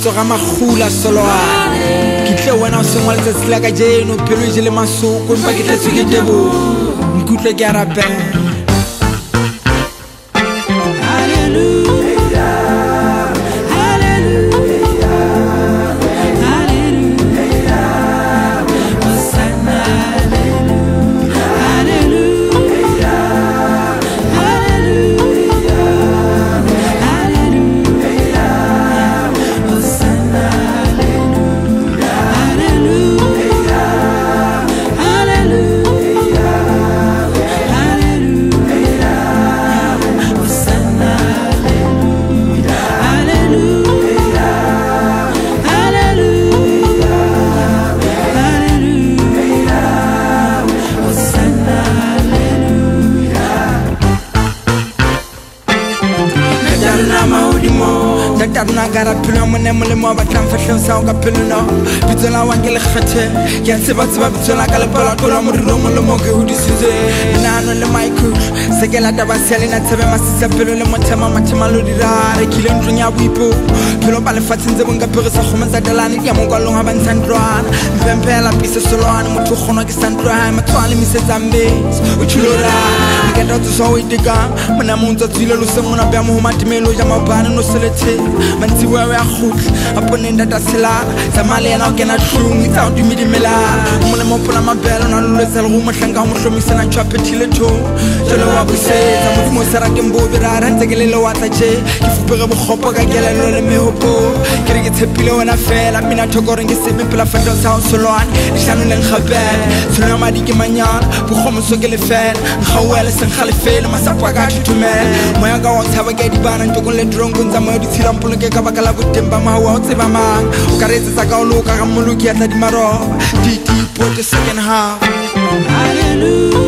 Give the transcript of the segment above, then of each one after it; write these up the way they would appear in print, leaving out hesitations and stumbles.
tsoga magula soloane ke tle wena o sengwa letsatsi la ka jeno pelo e jele masoko empa ke tletswe ke tebo nkutlwe ke a rapela Darna gara pilo mo ne mo le mo ba tlang fahleng sa o ka pelo no bitsola wa ke le kgethe ya tseba bitsola ka le pala tola mo rilo mo le mo ke hodisitse nano le Michael se ke la taba sele na tsebe masisa pelo le mothema mathema lo dirare kile ntlong ya buipo pelo ba le fatsinze bonga pere sa khoma tsa dalane ke mo kwalong ha ba ntsandrwana mpempela pise solwane motho khono ke sandrwana matswale misezambe o chulora ke ndo tso o itika mona mo ntsa tsile lo se mona ba mo matimelo ja mabana no selethe manzi wewe a khutla aponenda taselana zamali yana o kena hlung itsa o dumidimela mona mo pona mabelo na lolwetsa le go mohlanga mo hlomisana tshwapethile tho jolo wa busetsa mo mo sera ke mbobe rara ntse ke le le watla tje ke fupere bokgopo ka kelelo le mehopo ke re ke tshepile wena fela mina thokore ke sebe pela fetwa sa solwane hlano le ngabela tsona madi ke manyana bokgomo so ke le fela ngawele se ngale fela masapa ka thumela moya ka wa thaba ke di bana ntoko le drongo ntsa mo di tshila mpolo ke ka baka la botemba mawa o tseba mang o ka retsa ka o loka ga moloki ya tla di maro di put the second half hallelujah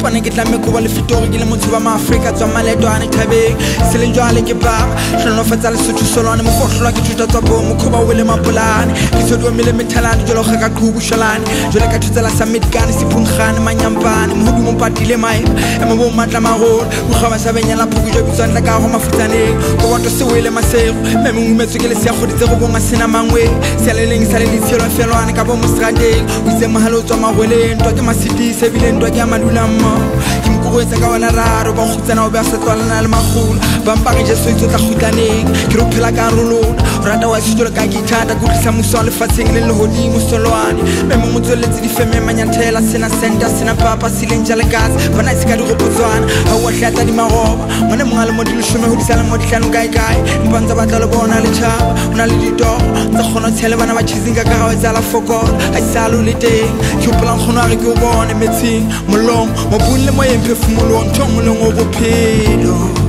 mpone ke tla meko ba le fitore ke le motho ba maafrika tswa maletwane thabeng se le jwale ke baba hlonofatsa le sotho solwane mo fohlwa ke thuta tswa bo mo khoba wele mapolane ke sodi mele methalane jolo ga ka qhubu shalane jole ka thutsela sa medikane siphungkhane manyampane mo dumo patile mai e mo bo matla magolo go khaba sa benyela phuku jo bitswa ntla ka go mafutsaneng go boto se wele masego me mo ngumetse ke le se goditse go bonga sena mangwe se le leng sa le ditshelo felwane ka bo mostradeng o itse mahalo tswa magweleng twa ke masiti se bileng twa ke amadulama kimkuwetsa ka wala raro ba khutsana o ba se tswalana le magolo ba mpage je soitso tla khutlaneng ke ro phela ka rolona rata wa sitolo ka githata go tlisa muso le fatseng le hodimo solwane me mo motsweletse di feme manyanthela sena center sena papa silenja le gas bana tsika di gopotswana ha wa hlata di maroba mona mongale mo di leshome ho disala mo dihlano kae kae mpanza batla le bona le tshaba ona le ditoro tsa khona tshele bana ba chizinga ka ga wa tsala fokola a salo le teng ke plan khona re ke o bone metsing molong mo bulle mo yemphefumulong thongolong o bophelo